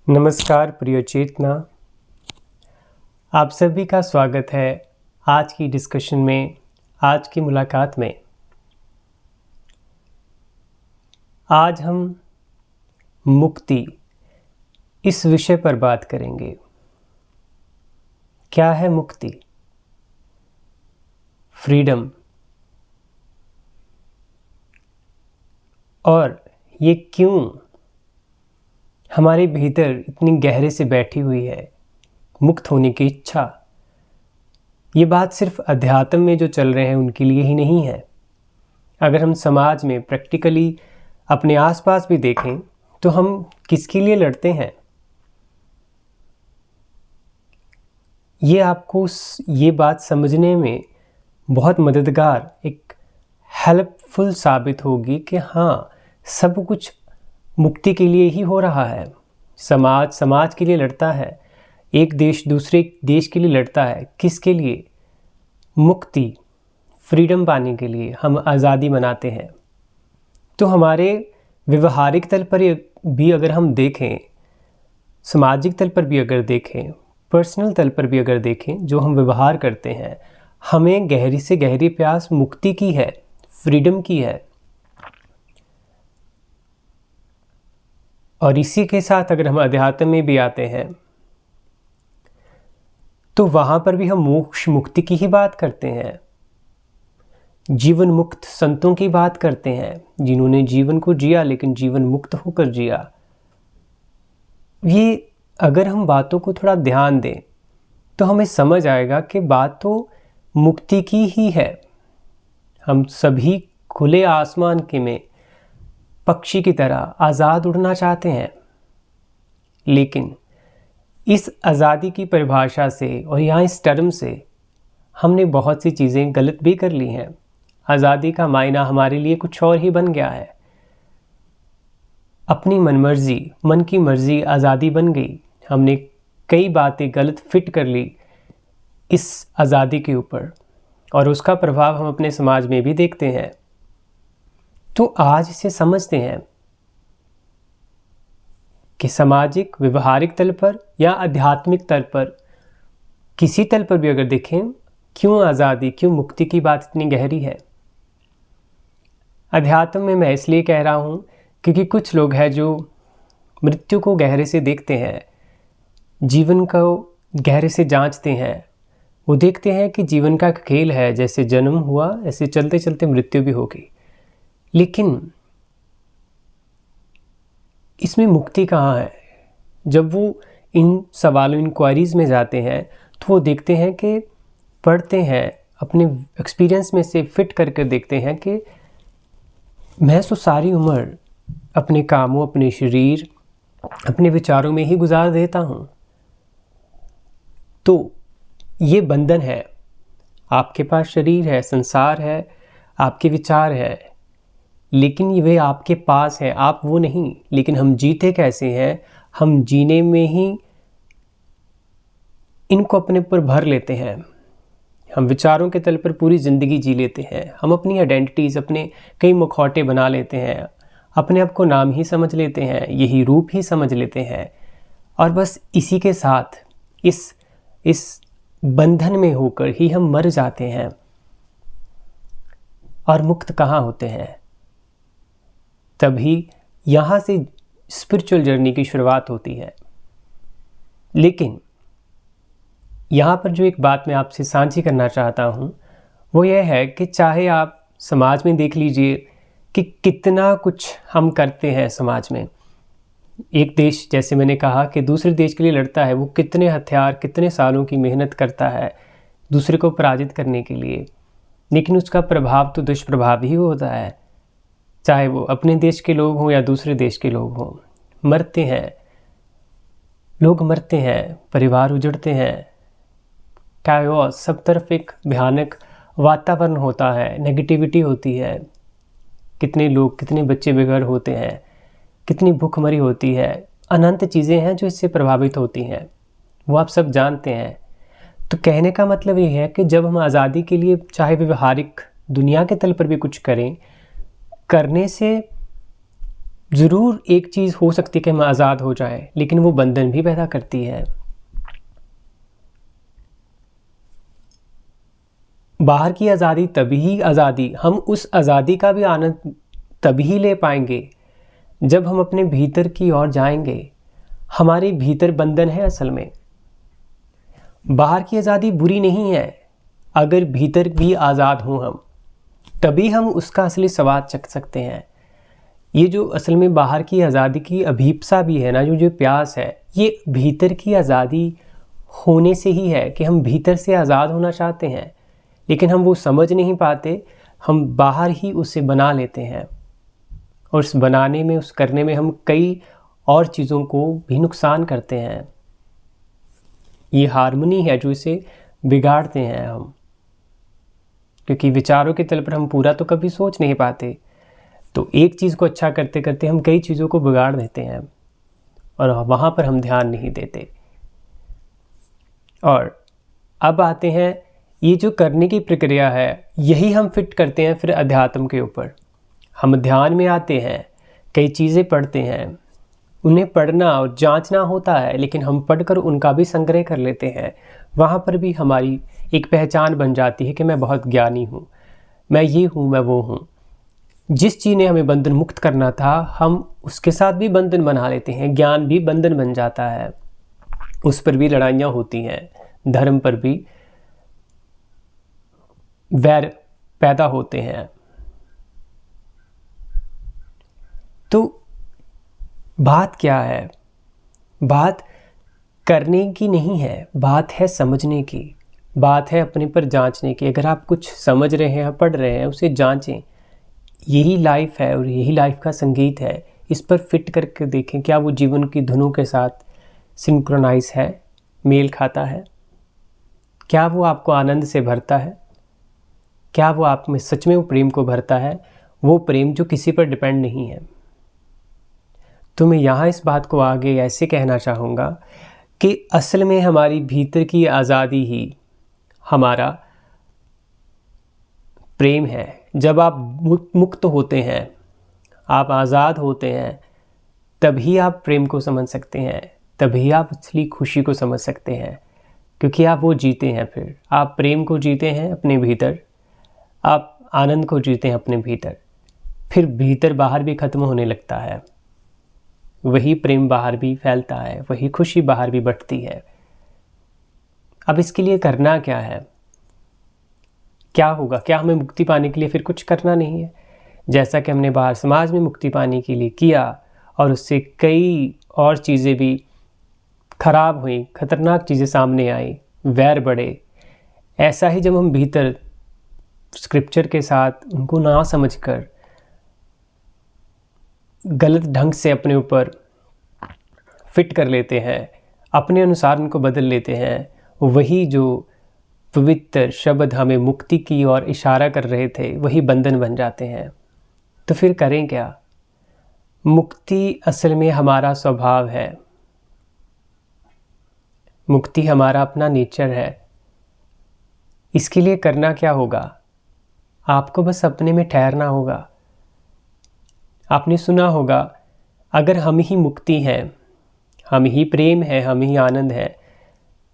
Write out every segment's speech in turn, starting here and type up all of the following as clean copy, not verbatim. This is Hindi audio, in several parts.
नमस्कार प्रिय चेतना, आप सभी का स्वागत है आज की डिस्कशन में, आज की मुलाकात में। आज हम मुक्ति इस विषय पर बात करेंगे। क्या है मुक्ति? फ्रीडम। और ये क्यों हमारे भीतर इतनी गहरे से बैठी हुई है, मुक्त होने की इच्छा। ये बात सिर्फ अध्यात्म में जो चल रहे हैं उनके लिए ही नहीं है। अगर हम समाज में प्रैक्टिकली अपने आसपास भी देखें तो हम किसके लिए लड़ते हैं, ये आपको ये बात समझने में बहुत मददगार, एक हेल्पफुल साबित होगी कि हाँ, सब कुछ मुक्ति के लिए ही हो रहा है। समाज के लिए लड़ता है, एक देश दूसरे देश के लिए लड़ता है। किसके लिए? मुक्ति, फ्रीडम पाने के लिए हम आज़ादी मनाते हैं। तो हमारे व्यवहारिक तल पर भी अगर हम देखें, सामाजिक तल पर भी अगर देखें, पर्सनल तल पर भी अगर देखें, जो हम व्यवहार करते हैं, हमें गहरी से गहरी प्यास मुक्ति की है, फ्रीडम की है। और इसी के साथ अगर हम अध्यात्म में भी आते हैं तो वहाँ पर भी हम मोक्ष मुक्ति की ही बात करते हैं। जीवन मुक्त संतों की बात करते हैं, जिन्होंने जीवन को जिया लेकिन जीवन मुक्त होकर जिया। ये अगर हम बातों को थोड़ा ध्यान दें तो हमें समझ आएगा कि बात तो मुक्ति की ही है। हम सभी खुले आसमान के में पक्षी की तरह आज़ाद उड़ना चाहते हैं, लेकिन इस आज़ादी की परिभाषा से और यहाँ इस टर्म से हमने बहुत सी चीज़ें गलत भी कर ली हैं। आज़ादी का मायना हमारे लिए कुछ और ही बन गया है। अपनी मनमर्जी, मन की मर्जी आज़ादी बन गई। हमने कई बातें गलत फिट कर ली इस आज़ादी के ऊपर, और उसका प्रभाव हम अपने समाज में भी देखते हैं। तो आज इसे समझते हैं कि सामाजिक व्यवहारिक तल पर या आध्यात्मिक तल पर, किसी तल पर भी अगर देखें, क्यों आज़ादी, क्यों मुक्ति की बात इतनी गहरी है। अध्यात्म में मैं इसलिए कह रहा हूँ क्योंकि कुछ लोग हैं जो मृत्यु को गहरे से देखते हैं, जीवन को गहरे से जांचते हैं। वो देखते हैं कि जीवन का खेल है, जैसे जन्म हुआ ऐसे चलते चलते मृत्यु भी होगी। लेकिन इसमें मुक्ति कहाँ है? जब वो इन सवालों, इंक्वायरीज़ में जाते हैं तो वो देखते हैं कि, पढ़ते हैं, अपने एक्सपीरियंस में से फिट करके देखते हैं कि मैं तो सारी उम्र अपने कामों, अपने शरीर, अपने विचारों में ही गुजार देता हूँ। तो ये बंधन है। आपके पास शरीर है, संसार है, आपके विचार है, लेकिन वे आपके पास हैं, आप वो नहीं। लेकिन हम जीते कैसे हैं? हम जीने में ही इनको अपने ऊपर भर लेते हैं। हम विचारों के तल पर पूरी ज़िंदगी जी लेते हैं। हम अपनी आइडेंटिटीज़, अपने कई मुखौटे बना लेते हैं, अपने आप को नाम ही समझ लेते हैं, यही रूप ही समझ लेते हैं। और बस इसी के साथ इस बंधन में होकर ही हम मर जाते हैं। और मुक्त कहाँ होते हैं? तभी यहाँ से स्पिरिचुअल जर्नी की शुरुआत होती है। लेकिन यहाँ पर जो एक बात मैं आपसे साझी करना चाहता हूँ वो यह है कि चाहे आप समाज में देख लीजिए कि कितना कुछ हम करते हैं समाज में। एक देश, जैसे मैंने कहा, कि दूसरे देश के लिए लड़ता है, वो कितने हथियार, कितने सालों की मेहनत करता है दूसरे को पराजित करने के लिए, लेकिन उसका प्रभाव तो दुष्प्रभाव ही होता है। चाहे वो अपने देश के लोग हों या दूसरे देश के लोग हों, मरते हैं, लोग मरते हैं, परिवार उजड़ते हैं, कायोस, सब तरफ एक भयानक वातावरण होता है, नेगेटिविटी होती है। कितने लोग, कितने बच्चे बेघर होते हैं, कितनी भूखमरी होती है, अनंत चीज़ें हैं जो इससे प्रभावित होती हैं, वो आप सब जानते हैं। तो कहने का मतलब ये है कि जब हम आज़ादी के लिए, चाहे व्यवहारिक दुनिया के तल पर भी कुछ करें, करने से ज़रूर एक चीज़ हो सकती है कि हम आज़ाद हो जाएं, लेकिन वो बंधन भी पैदा करती है। बाहर की आज़ादी तभी आज़ादी, हम उस आज़ादी का भी आनंद तभी ले पाएंगे जब हम अपने भीतर की ओर जाएंगे। हमारे भीतर बंधन है असल में। बाहर की आज़ादी बुरी नहीं है, अगर भीतर भी आज़ाद हों हम, तभी हम उसका असली स्वाद चख सकते हैं। ये जो असल में बाहर की आज़ादी की अभीप्सा भी है ना, जो प्यास है, ये भीतर की आज़ादी होने से ही है कि हम भीतर से आज़ाद होना चाहते हैं, लेकिन हम वो समझ नहीं पाते। हम बाहर ही उसे बना लेते हैं, और उस बनाने में, उस करने में हम कई और चीज़ों को भी नुकसान करते हैं। ये हार्मनी है जो इसे बिगाड़ते हैं हम, क्योंकि विचारों के तल पर हम पूरा तो कभी सोच नहीं पाते। तो एक चीज़ को अच्छा करते करते हम कई चीज़ों को बिगाड़ देते हैं, और वहाँ पर हम ध्यान नहीं देते। और अब आते हैं, ये जो करने की प्रक्रिया है, यही हम फिट करते हैं फिर अध्यात्म के ऊपर। हम ध्यान में आते हैं, कई चीज़ें पढ़ते हैं, उन्हें पढ़ना और जांचना होता है, लेकिन हम पढ़कर उनका भी संग्रह कर लेते हैं। वहाँ पर भी हमारी एक पहचान बन जाती है कि मैं बहुत ज्ञानी हूँ, मैं ये हूँ, मैं वो हूँ। जिस चीज़ ने हमें बंधन मुक्त करना था, हम उसके साथ भी बंधन बना लेते हैं। ज्ञान भी बंधन बन जाता है, उस पर भी लड़ाइयाँ होती हैं, धर्म पर भी वैर पैदा होते हैं। तो बात क्या है? बात करने की नहीं है, बात है समझने की, बात है अपने पर जांचने की। अगर आप कुछ समझ रहे हैं, पढ़ रहे हैं, उसे जांचें। यही लाइफ है और यही लाइफ का संगीत है। इस पर फिट करके देखें, क्या वो जीवन की धुनों के साथ सिंक्रोनाइज है, मेल खाता है? क्या वो आपको आनंद से भरता है? क्या वो आप में सच में वो प्रेम को भरता है? वो प्रेम जो किसी पर डिपेंड नहीं है। तो मैं यहाँ इस बात को आगे ऐसे कहना चाहूँगा कि असल में हमारी भीतर की आज़ादी ही हमारा प्रेम है। जब आप मुक्त होते हैं, आप आज़ाद होते हैं, तभी आप प्रेम को समझ सकते हैं, तभी आप असली खुशी को समझ सकते हैं, क्योंकि आप वो जीते हैं। फिर आप प्रेम को जीते हैं अपने भीतर, आप आनंद को जीते हैं अपने भीतर, फिर भीतर बाहर भी ख़त्म होने लगता है। वही प्रेम बाहर भी फैलता है, वही खुशी बाहर भी बढ़ती है। अब इसके लिए करना क्या है? क्या होगा? क्या हमें मुक्ति पाने के लिए फिर कुछ करना नहीं है? जैसा कि हमने बाहर समाज में मुक्ति पाने के लिए किया और उससे कई और चीज़ें भी खराब हुई, खतरनाक चीज़ें सामने आई, वैर बढ़े, ऐसा ही जब हम भीतर स्क्रिप्चर के साथ उनको ना समझकर गलत ढंग से अपने ऊपर फिट कर लेते हैं, अपने अनुसार उनको बदल लेते हैं, वही जो पवित्र शब्द हमें मुक्ति की ओर इशारा कर रहे थे, वही बंधन बन जाते हैं। तो फिर करें क्या? मुक्ति असल में हमारा स्वभाव है, मुक्ति हमारा अपना नेचर है। इसके लिए करना क्या होगा? आपको बस अपने में ठहरना होगा। आपने सुना होगा, अगर हम ही मुक्ति हैं, हम ही प्रेम है, हम ही आनंद है,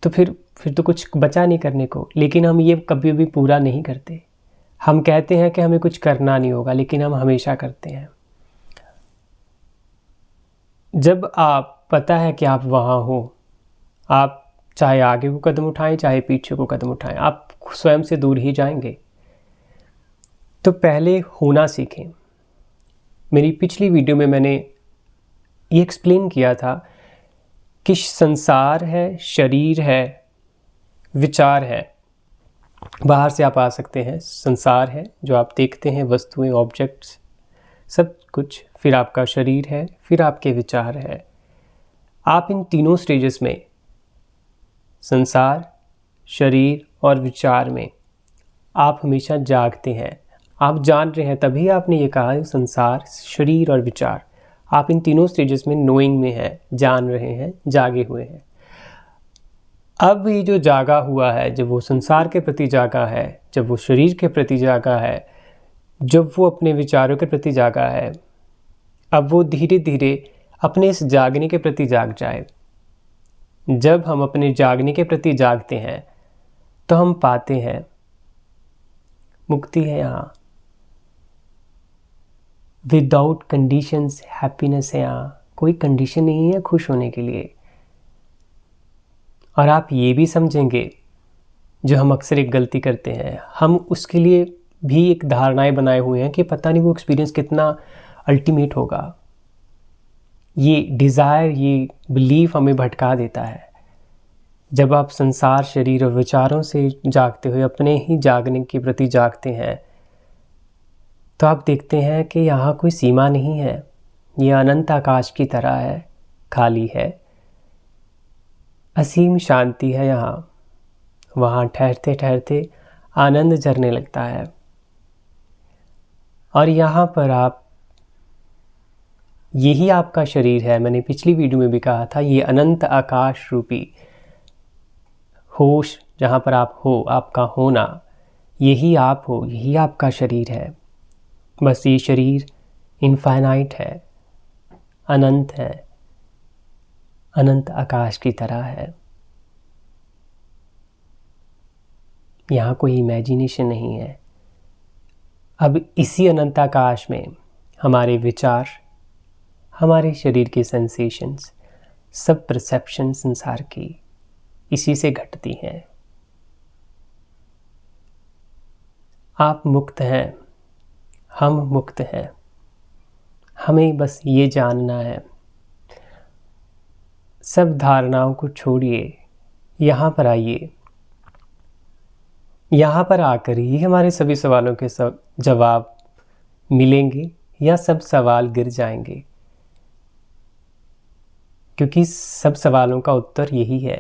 तो फिर तो कुछ बचा नहीं करने को। लेकिन हम ये कभी भी पूरा नहीं करते। हम कहते हैं कि हमें कुछ करना नहीं होगा, लेकिन हम हमेशा करते हैं। जब आप पता है कि आप वहाँ हो, आप चाहे आगे को कदम उठाएं, चाहे पीछे को कदम उठाएं, आप स्वयं से दूर ही जाएंगे। तो पहले होना सीखें। मेरी पिछली वीडियो में मैंने ये एक्सप्लेन किया था कि संसार है, शरीर है, विचार है। बाहर से आप आ सकते हैं, संसार है जो आप देखते हैं, वस्तुएं, ऑब्जेक्ट्स, सब कुछ। फिर आपका शरीर है, फिर आपके विचार है। आप इन तीनों स्टेजेस में, संसार, शरीर और विचार में, आप हमेशा जागते हैं। आप जान रहे हैं, तभी आपने ये कहा संसार, शरीर और विचार। आप इन तीनों स्टेजेस में नोइंग में हैं, जान रहे हैं, जागे हुए हैं। अब ये जो जागा हुआ है, जब वो संसार के प्रति जागा है, जब वो शरीर के प्रति जागा है, जब वो अपने विचारों के प्रति जागा है, अब वो धीरे धीरे अपने इस जागने के प्रति जाग जाए। जब हम अपने जागने के प्रति जागते हैं तो हम पाते हैं मुक्ति है यहाँ, विदाउट कंडीशंस हैप्पीनेस है यहाँ, कोई कंडीशन नहीं है खुश होने के लिए। और आप ये भी समझेंगे, जो हम अक्सर एक गलती करते हैं, हम उसके लिए भी एक धारणाएं बनाए हुए हैं कि पता नहीं वो एक्सपीरियंस कितना अल्टीमेट होगा। ये डिज़ायर, ये बिलीफ हमें भटका देता है। जब आप संसार, शरीर और विचारों से जागते हुए अपने ही जागने के प्रति जागते हैं तो आप देखते हैं कि यहाँ कोई सीमा नहीं है। ये अनंत आकाश की तरह है, खाली है, असीम शांति है यहाँ। वहाँ ठहरते ठहरते आनंद झरने लगता है। और यहाँ पर आप, यही आपका शरीर है। मैंने पिछली वीडियो में भी कहा था, ये अनंत आकाश रूपी होश जहाँ पर आप हो, आपका होना, यही आप हो, यही आपका शरीर है। बस ये शरीर इनफाइनाइट है, अनंत है, अनंत आकाश की तरह है। यहाँ कोई इमेजिनेशन नहीं है। अब इसी अनंत आकाश में हमारे विचार, हमारे शरीर के सेंसेशंस, सब परसेप्शन संसार की इसी से घटती हैं। आप मुक्त हैं, हम मुक्त हैं। हमें बस ये जानना है। सब धारणाओं को छोड़िए, यहाँ पर आइए। यहाँ पर आकर ही हमारे सभी सवालों के सब जवाब मिलेंगे या सब सवाल गिर जाएंगे, क्योंकि सब सवालों का उत्तर यही है।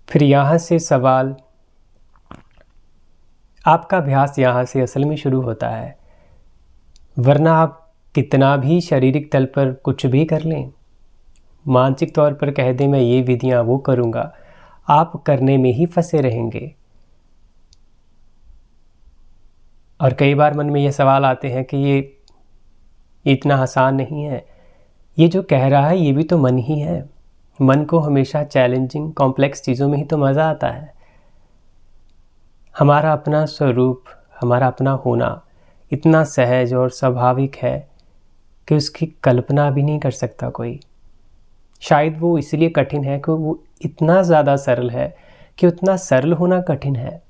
फिर यहाँ से सवाल, आपका अभ्यास यहाँ से असल में शुरू होता है। वरना आप कितना भी शारीरिक तल पर कुछ भी कर लें, मानसिक तौर पर कह दें मैं ये विधियाँ वो करूँगा, आप करने में ही फंसे रहेंगे। और कई बार मन में ये सवाल आते हैं कि ये इतना आसान नहीं है। ये जो कह रहा है ये भी तो मन ही है। मन को हमेशा चैलेंजिंग, कॉम्प्लेक्स चीज़ों में ही तो मज़ा आता है। हमारा अपना स्वरूप, हमारा अपना होना इतना सहज और स्वाभाविक है कि उसकी कल्पना भी नहीं कर सकता कोई। शायद वो इसलिए कठिन है कि वो इतना ज़्यादा सरल है कि उतना सरल होना कठिन है।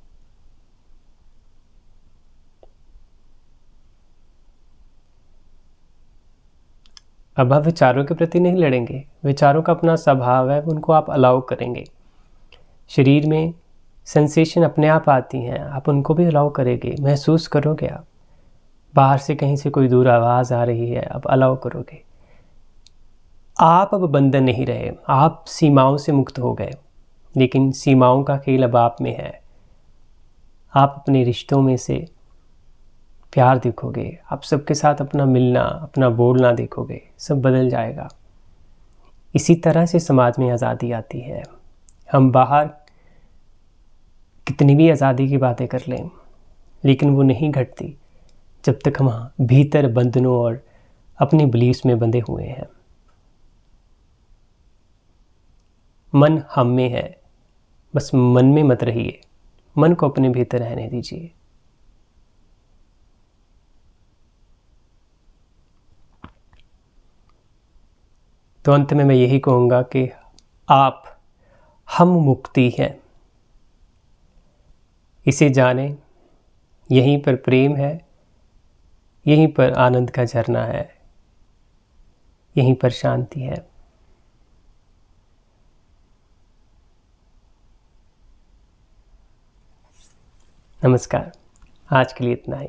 अब आप विचारों के प्रति नहीं लड़ेंगे। विचारों का अपना स्वभाव है, उनको आप अलाउ करेंगे। शरीर में सेंसेशन अपने आप आती हैं, आप उनको भी अलाउ करेंगे, महसूस करोगे। आप बाहर से कहीं से कोई दूर आवाज़ आ रही है, आप अलाउ करोगे। आप अब बंधन नहीं रहे, आप सीमाओं से मुक्त हो गए। लेकिन सीमाओं का खेल अब आप में है। आप अपने रिश्तों में से प्यार देखोगे, आप सबके साथ अपना मिलना, अपना बोलना देखोगे, सब बदल जाएगा। इसी तरह से समाज में आज़ादी आती है। हम बाहर कितनी भी आज़ादी की बातें कर लें, लेकिन वो नहीं घटती जब तक हम भीतर बंधनों और अपनी बिलीव्स में बंधे हुए हैं। मन हम में है, बस मन में मत रहिए, मन को अपने भीतर रहने दीजिए। तो अंत में मैं यही कहूँगा कि हम मुक्ति हैं, इसे जानें। यहीं पर प्रेम है, यहीं पर आनंद का झरना है, यहीं पर शांति है। नमस्कार, आज के लिए इतना ही।